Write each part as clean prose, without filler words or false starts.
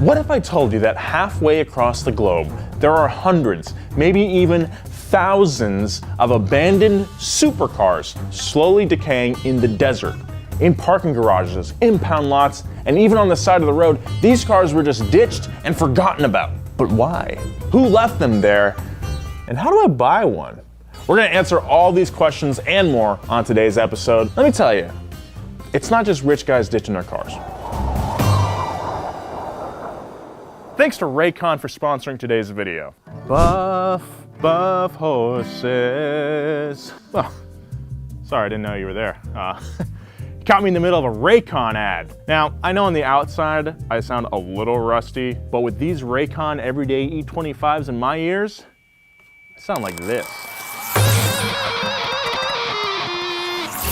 What if I told you that halfway across the globe, there are hundreds, maybe even thousands of abandoned supercars slowly decaying in the desert, in parking garages, impound lots, and even on the side of the road? These cars were just ditched and forgotten about. But why? Who left them there? And how do I buy one? We're gonna answer all these questions and more on today's episode. Let me tell you, it's not just rich guys ditching their cars. Thanks to Raycon for sponsoring today's video. Buff horses. Oh, sorry, I didn't know you were there. Caught me in the middle of a Raycon ad. Now, I know on the outside I sound a little rusty, but with these Raycon everyday E25s in my ears, I sound like this.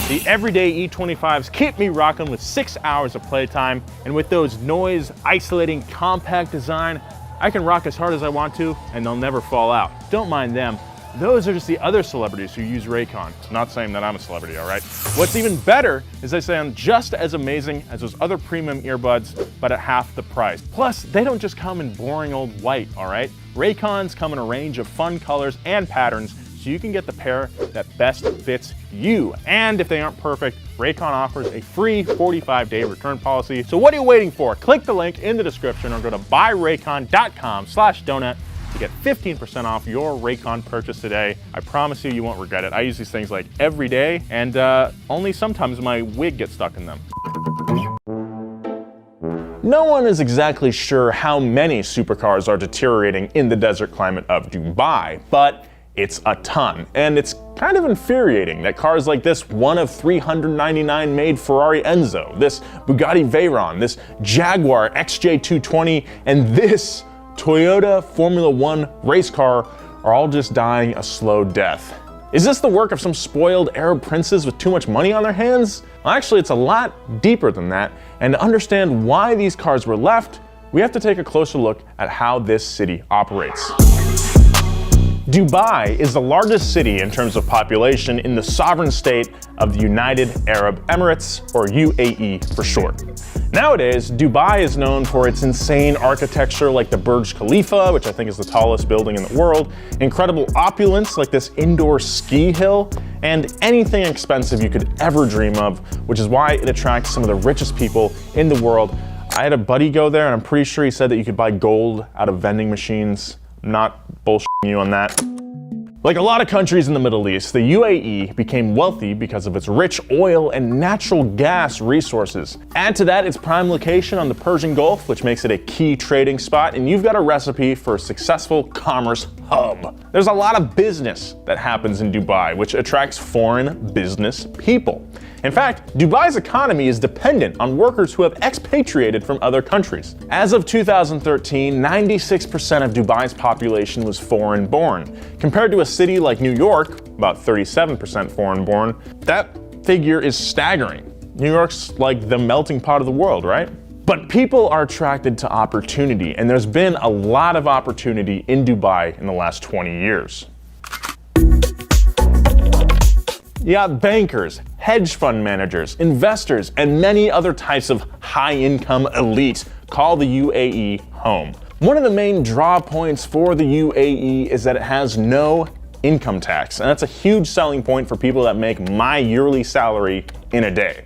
The everyday E25s keep me rocking with 6 hours of playtime, and with those noise isolating compact design, I can rock as hard as I want to and they'll never fall out. Don't mind them. Those are just the other celebrities who use Raycon. Not saying that I'm a celebrity, all right? What's even better is they sound just as amazing as those other premium earbuds, but at half the price. Plus, they don't just come in boring old white, all right? Raycons come in a range of fun colors and patterns, so you can get the pair that best fits you. And if they aren't perfect, Raycon offers a free 45-day return policy. So what are you waiting for? Click the link in the description or go to buyraycon.com/donut to get 15% off your Raycon purchase today. I promise you, you won't regret it. I use these things like every day, and only sometimes my wig gets stuck in them. No one is exactly sure how many supercars are deteriorating in the desert climate of Dubai, but it's a ton, and it's kind of infuriating that cars like this one of 399 made Ferrari Enzo, this Bugatti Veyron, this Jaguar XJ220, and this Toyota Formula One race car are all just dying a slow death. Is this the work of some spoiled Arab princes with too much money on their hands? Well, actually, it's a lot deeper than that, and to understand why these cars were left, we have to take a closer look at how this city operates. Dubai is the largest city in terms of population in the sovereign state of the United Arab Emirates, or UAE for short. Nowadays, Dubai is known for its insane architecture like the Burj Khalifa, which I think is the tallest building in the world, incredible opulence like this indoor ski hill, and anything expensive you could ever dream of, which is why it attracts some of the richest people in the world. I had a buddy go there and I'm pretty sure he said that you could buy gold out of vending machines. Not bullshitting you on that. Like a lot of countries in the Middle East, the UAE became wealthy because of its rich oil and natural gas resources. Add to that its prime location on the Persian Gulf, which makes it a key trading spot, and you've got a recipe for a successful commerce hub. There's a lot of business that happens in Dubai, which attracts foreign business people. In fact, Dubai's economy is dependent on workers who have expatriated from other countries. As of 2013, 96% of Dubai's population was foreign-born. Compared to a city like New York, about 37% foreign-born, that figure is staggering. New York's like the melting pot of the world, right? But people are attracted to opportunity, and there's been a lot of opportunity in Dubai in the last 20 years. You got bankers, hedge fund managers, investors, and many other types of high-income elite call the UAE home. One of the main draw points for the UAE is that it has no income tax, and that's a huge selling point for people that make my yearly salary in a day.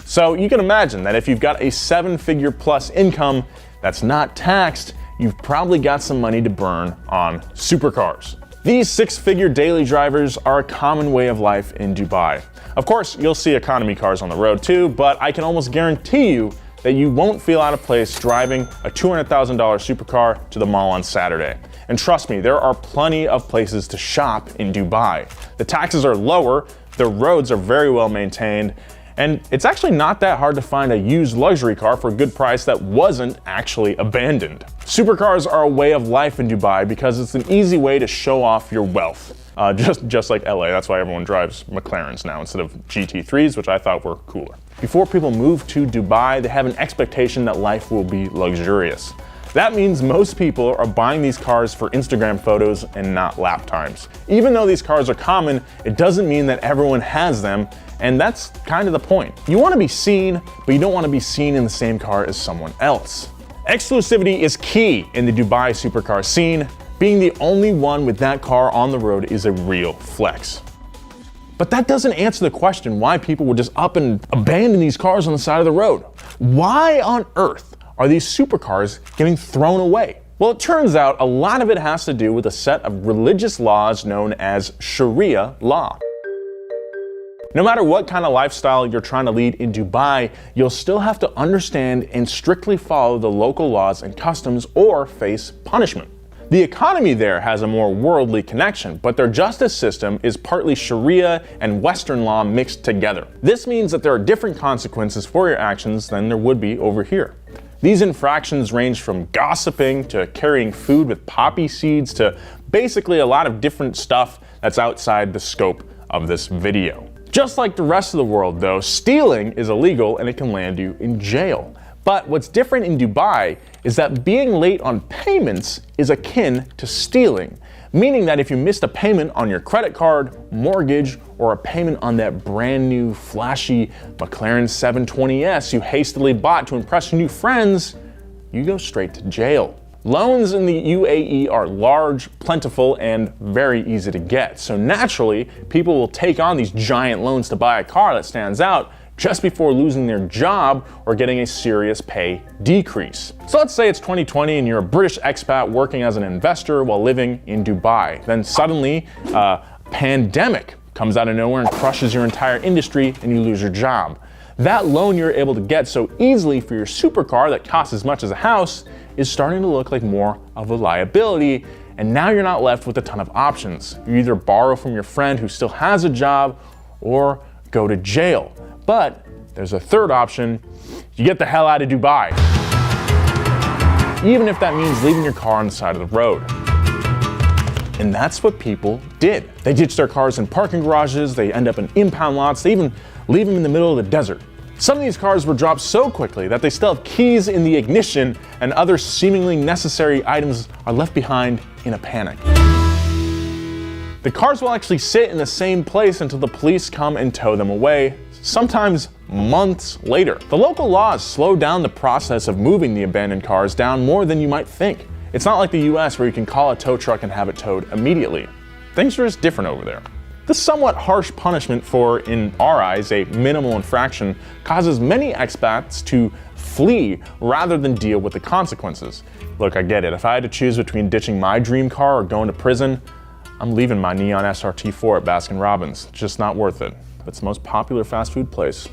So you can imagine that if you've got a 7-figure plus income that's not taxed, you've probably got some money to burn on supercars. These 6-figure daily drivers are a common way of life in Dubai. Of course, you'll see economy cars on the road too, but I can almost guarantee you that you won't feel out of place driving a $200,000 supercar to the mall on Saturday. And trust me, there are plenty of places to shop in Dubai. The taxes are lower, the roads are very well maintained, and it's actually not that hard to find a used luxury car for a good price that wasn't actually abandoned. Supercars are a way of life in Dubai because it's an easy way to show off your wealth. Just like LA, that's why everyone drives McLarens now instead of GT3s, which I thought were cooler. Before people move to Dubai, they have an expectation that life will be luxurious. That means most people are buying these cars for Instagram photos and not lap times. Even though these cars are common, it doesn't mean that everyone has them, and that's kind of the point. You want to be seen, but you don't want to be seen in the same car as someone else. Exclusivity is key in the Dubai supercar scene. Being the only one with that car on the road is a real flex. But that doesn't answer the question why people would just up and abandon these cars on the side of the road. Why on earth are these supercars getting thrown away? Well, it turns out a lot of it has to do with a set of religious laws known as Sharia law. No matter what kind of lifestyle you're trying to lead in Dubai, you'll still have to understand and strictly follow the local laws and customs or face punishment. The economy there has a more worldly connection, but their justice system is partly Sharia and Western law mixed together. This means that there are different consequences for your actions than there would be over here. These infractions range from gossiping to carrying food with poppy seeds to basically a lot of different stuff that's outside the scope of this video. Just like the rest of the world though, stealing is illegal and it can land you in jail. But what's different in Dubai is that being late on payments is akin to stealing, meaning that if you missed a payment on your credit card, mortgage, or a payment on that brand new flashy McLaren 720S you hastily bought to impress your new friends, you go straight to jail. Loans in the UAE are large, plentiful, and very easy to get. So naturally, people will take on these giant loans to buy a car that stands out just before losing their job or getting a serious pay decrease. So let's say it's 2020 and you're a British expat working as an investor while living in Dubai. Then suddenly a pandemic comes out of nowhere and crushes your entire industry and you lose your job. That loan you're able to get so easily for your supercar that costs as much as a house is starting to look like more of a liability, and now you're not left with a ton of options. You either borrow from your friend who still has a job or go to jail. But there's a third option: you get the hell out of Dubai. Even if that means leaving your car on the side of the road. And that's what people did. They ditched their cars in parking garages, they end up in impound lots, they even leave them in the middle of the desert. Some of these cars were dropped so quickly that they still have keys in the ignition and other seemingly necessary items are left behind in a panic. The cars will actually sit in the same place until the police come and tow them away, sometimes months later. The local laws slow down the process of moving the abandoned cars down more than you might think. It's not like the US where you can call a tow truck and have it towed immediately. Things are just different over there. This somewhat harsh punishment for, in our eyes, a minimal infraction causes many expats to flee rather than deal with the consequences. Look, I get it. If I had to choose between ditching my dream car or going to prison, I'm leaving my neon SRT4 at Baskin-Robbins. It's just not worth it. It's the most popular fast food place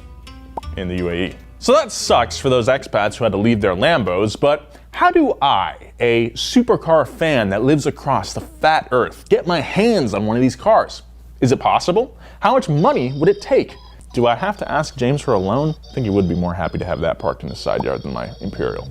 in the UAE. So that sucks for those expats who had to leave their Lambos, but how do I, a supercar fan that lives across the fat earth, get my hands on one of these cars? Is it possible? How much money would it take? Do I have to ask James for a loan? I think he would be more happy to have that parked in his side yard than my Imperial.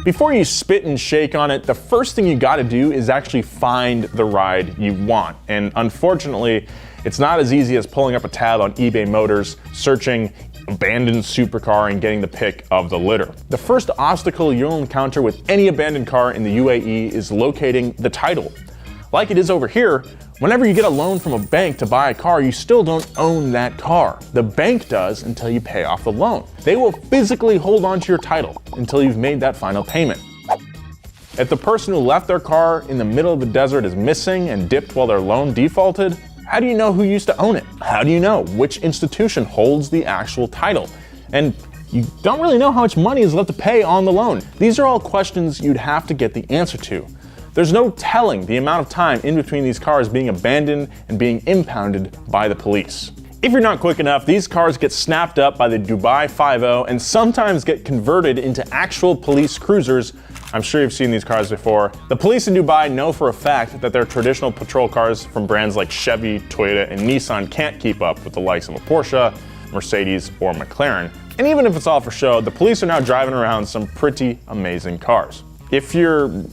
Before you spit and shake on it, the first thing you gotta do is actually find the ride you want. And unfortunately, it's not as easy as pulling up a tab on eBay Motors, searching abandoned supercar and getting the pick of the litter. The first obstacle you'll encounter with any abandoned car in the UAE is locating the title. Like it is over here, whenever you get a loan from a bank to buy a car, you still don't own that car. The bank does until you pay off the loan. They will physically hold on to your title until you've made that final payment. If the person who left their car in the middle of the desert is missing and dipped while their loan defaulted, how do you know who used to own it? How do you know which institution holds the actual title? And you don't really know how much money is left to pay on the loan. These are all questions you'd have to get the answer to. There's no telling the amount of time in between these cars being abandoned and being impounded by the police. If you're not quick enough, these cars get snapped up by the Dubai 5-0 and sometimes get converted into actual police cruisers. I'm sure you've seen these cars before. The police in Dubai know for a fact that their traditional patrol cars from brands like Chevy, Toyota, and Nissan can't keep up with the likes of a Porsche, Mercedes, or McLaren. And even if it's all for show, the police are now driving around some pretty amazing cars. If you're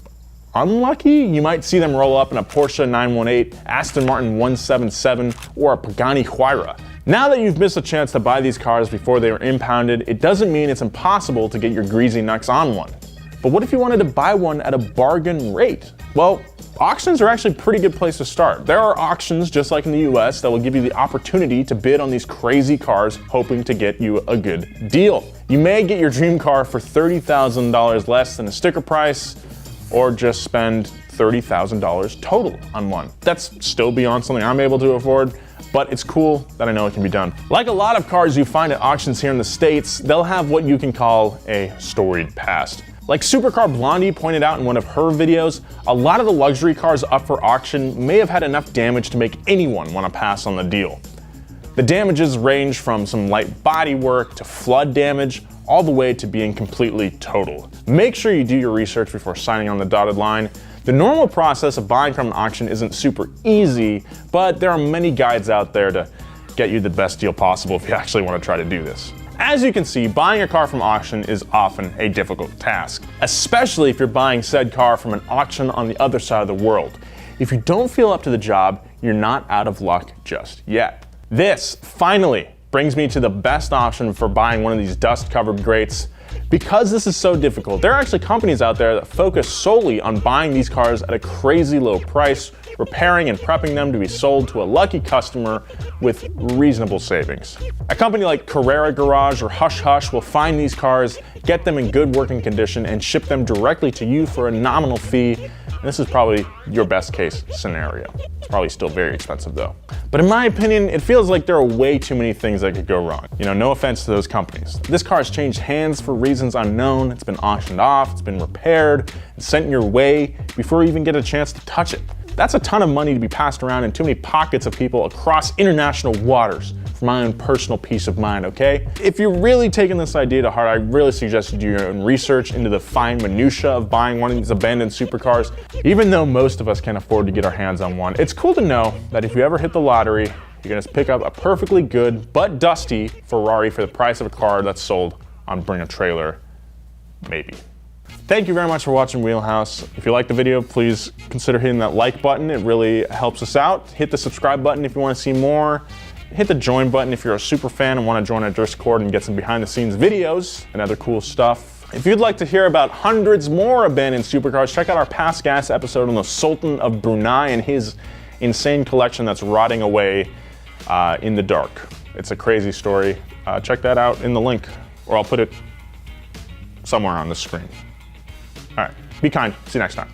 unlucky, you might see them roll up in a Porsche 918, Aston Martin 177, or a Pagani Huayra. Now that you've missed a chance to buy these cars before they were impounded, it doesn't mean it's impossible to get your greasy knucks on one. But what if you wanted to buy one at a bargain rate? Well, auctions are actually a pretty good place to start. There are auctions, just like in the US, that will give you the opportunity to bid on these crazy cars, hoping to get you a good deal. You may get your dream car for $30,000 less than a sticker price, or just spend $30,000 total on one. That's still beyond something I'm able to afford, but it's cool that I know it can be done. Like a lot of cars you find at auctions here in the States, they'll have what you can call a storied past. Like Supercar Blondie pointed out in one of her videos, a lot of the luxury cars up for auction may have had enough damage to make anyone want to pass on the deal. The damages range from some light body work to flood damage, all the way to being completely total. Make sure you do your research before signing on the dotted line. The normal process of buying from an auction isn't super easy, but there are many guides out there to get you the best deal possible if you actually want to try to do this. As you can see, buying a car from auction is often a difficult task, especially if you're buying said car from an auction on the other side of the world. If you don't feel up to the job, you're not out of luck just yet. This, finally, brings me to the best option for buying one of these dust-covered greats. Because this is so difficult, there are actually companies out there that focus solely on buying these cars at a crazy low price, repairing and prepping them to be sold to a lucky customer with reasonable savings. A company like Carrera Garage or Hush Hush will find these cars, get them in good working condition, and ship them directly to you for a nominal fee. And this is probably your best case scenario. It's probably still very expensive though. But in my opinion, it feels like there are way too many things that could go wrong. You know, no offense to those companies. This car has changed hands for reasons unknown. It's been auctioned off, it's been repaired, and sent your way before you even get a chance to touch it. That's a ton of money to be passed around in too many pockets of people across international waters for my own personal peace of mind, okay? If you're really taking this idea to heart, I really suggest you do your own research into the fine minutia of buying one of these abandoned supercars. Even though most of us can't afford to get our hands on one, it's cool to know that if you ever hit the lottery, you're gonna pick up a perfectly good but dusty Ferrari for the price of a car that's sold on Bring a Trailer, maybe. Thank you very much for watching Wheelhouse. If you liked the video, please consider hitting that like button. It really helps us out. Hit the subscribe button if you want to see more. Hit the join button if you're a super fan and want to join our Discord and get some behind the scenes videos and other cool stuff. If you'd like to hear about hundreds more abandoned supercars, check out our past gas episode on the Sultan of Brunei and his insane collection that's rotting away in the dark. It's a crazy story. Check that out in the link, or I'll put it somewhere on the screen. All right, be kind. See you next time.